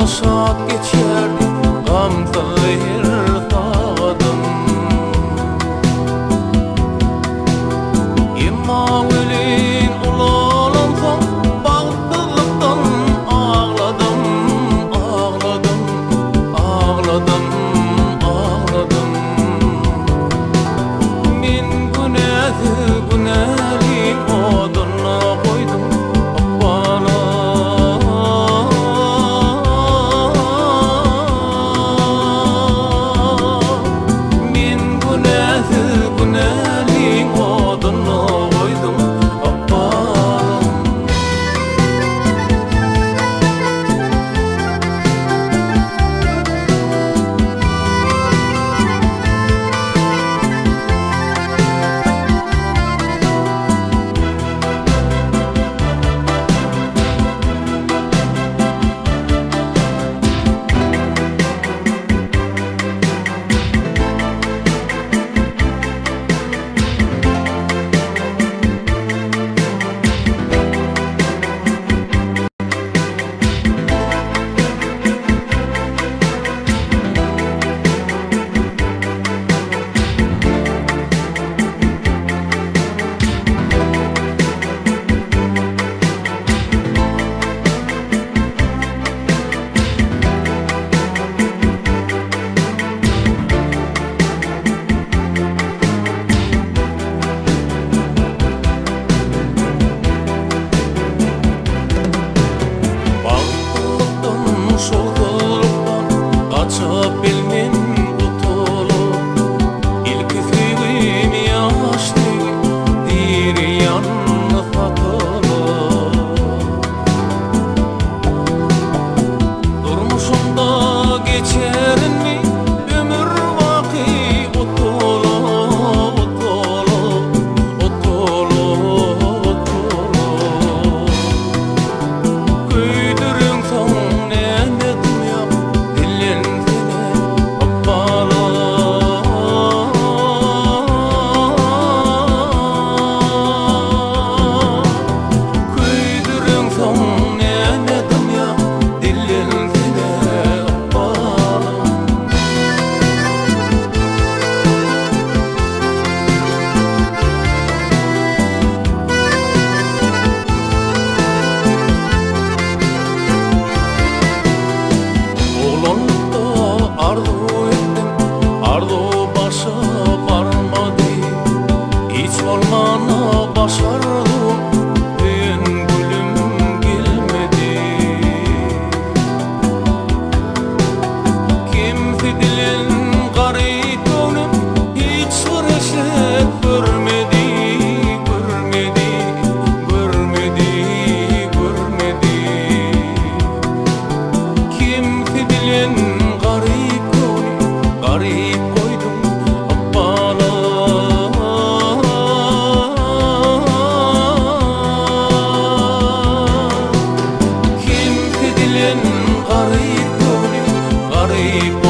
saat geçerdi gamsız tadım. Emma ölün ulalansam bağımsızlıktan ağladım, ağladım, ağladım, ağladım. Men günahli oduna koydum bana. Men günahli oduna koydum bana. Kaçıp bilmem tutulup İlk üflüğüm yaşlı diri yanına satılıp Durmuşumda geçerin mi ömür vakı utulu, utulu, utulu, utulu Köydürün son ne dünya dilin arzu başa varmadı, hiç olmana başardım, düğün gülüm gelmedi. Kimse dilin garip gönlüm, hiç süreşet görmedi, görmedi, görmedi, görmedi. Kimse dilin garip koydum bana. Kimse dilin garip